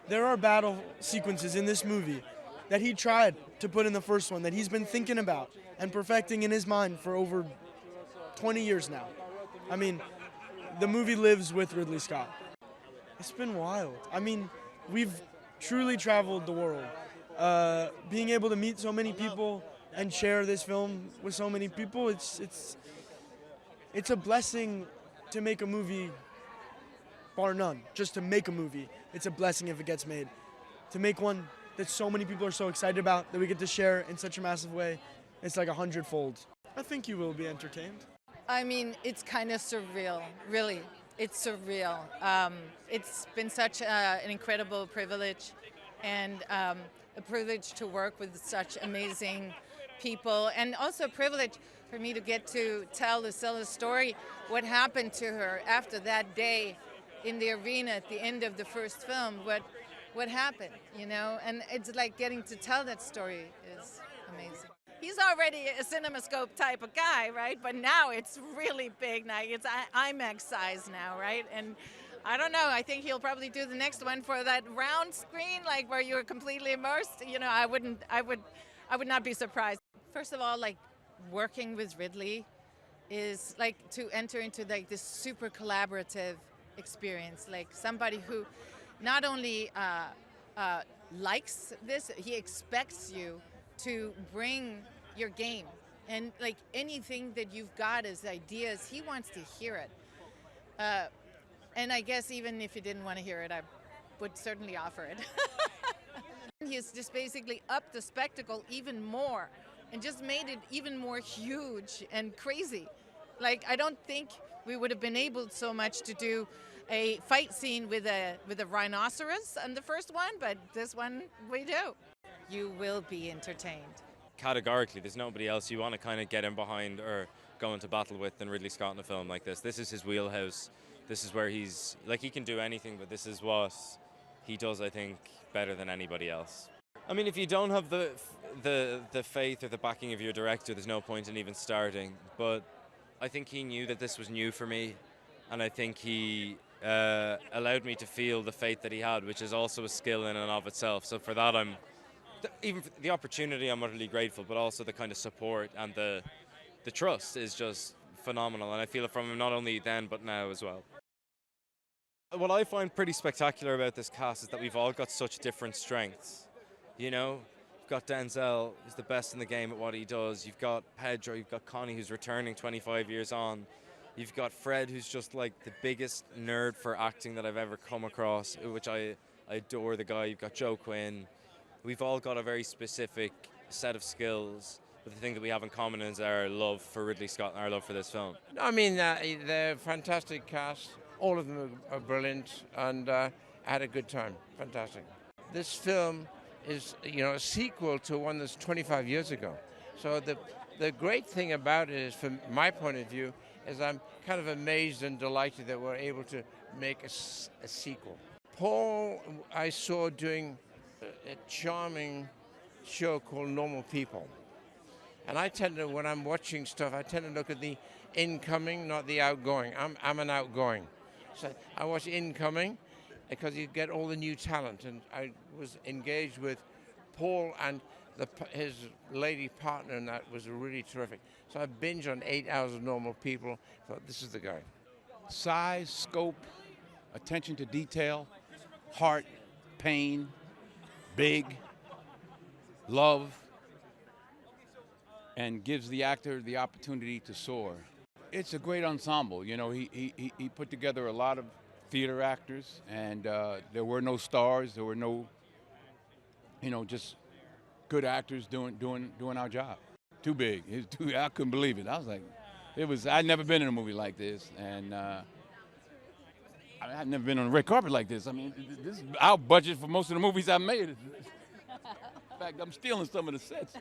there are battle sequences in this movie that he tried to put in the first one that he's been thinking about and perfecting in his mind for over 20 years now. I mean, the movie lives with Ridley Scott. It's been wild. I mean, we've truly traveled the world. Being able to meet so many people and share this film with so many people, it's a blessing to make a movie, bar none. Just to make a movie, it's a blessing if it gets made. To make one that so many people are so excited about that we get to share in such a massive way, it's like 100-fold. I think you will be entertained. I mean, it's kind of surreal, really. It's surreal. It's been such an incredible privilege, and a privilege to work with such amazing people, and also a privilege for me to get to tell Lucilla's story, what happened to her after that day in the arena at the end of the first film, what happened, you know? And it's like getting to tell that story is amazing. He's already a CinemaScope type of guy, right? But now it's really big. Now it's IMAX size now, right? And I don't know. I think he'll probably do the next one for that round screen, like where you're completely immersed. You know, I would not be surprised. First of all, like working with Ridley is like to enter into like this super collaborative experience. Like somebody who not only likes this, he expects you to bring your game, and like anything that you've got as ideas, he wants to hear it. And I guess even if he didn't want to hear it, I would certainly offer it. He's just basically upped the spectacle even more and just made it even more huge and crazy. Like, I don't think we would have been able so much to do a fight scene with a rhinoceros on the first one, but this one we do. You will be entertained. Categorically, there's nobody else you want to kind of get in behind or go into battle with than Ridley Scott in a film like this. This is his wheelhouse. This is where he's, like, he can do anything, but this is what he does, I think, better than anybody else. I mean, if you don't have the faith or the backing of your director, there's no point in even starting. But I think he knew that this was new for me, and I think he allowed me to feel the faith that he had, which is also a skill in and of itself. So for that, even for the opportunity, I'm utterly grateful, but also the kind of support and the trust is just phenomenal, and I feel it from him not only then but now as well. What I find pretty spectacular about this cast is that we've all got such different strengths. You know, you've got Denzel, who's the best in the game at what he does. You've got Pedro, you've got Connie, who's returning 25 years on. You've got Fred, who's just like the biggest nerd for acting that I've ever come across, which I adore the guy. You've got Joe Quinn. We've all got a very specific set of skills, but the thing that we have in common is our love for Ridley Scott and our love for this film. I mean, they're a fantastic cast. All of them are brilliant, and I had a good time. Fantastic. This film is, you know, a sequel to one that's 25 years ago. So the great thing about it is, from my point of view, is I'm kind of amazed and delighted that we're able to make a sequel. Paul, I saw doing a charming show called Normal People. And I tend to, when I'm watching stuff, I tend to look at the incoming, not the outgoing. I'm an outgoing. So I watch incoming because you get all the new talent. And I was engaged with Paul and his lady partner, and that was really terrific. So I binged on 8 hours of Normal People. Thought, this is the guy. Size, scope, attention to detail, heart, pain, big, love, and gives the actor the opportunity to soar. It's a great ensemble. You know, he put together a lot of theater actors, and there were no stars. There were no, you know, just good actors doing our job. Too big. I couldn't believe it. I was like, I'd never been in a movie like this, and I've never been on a red carpet like this. I mean, this is our budget for most of the movies I made. In fact, I'm stealing some of the sets.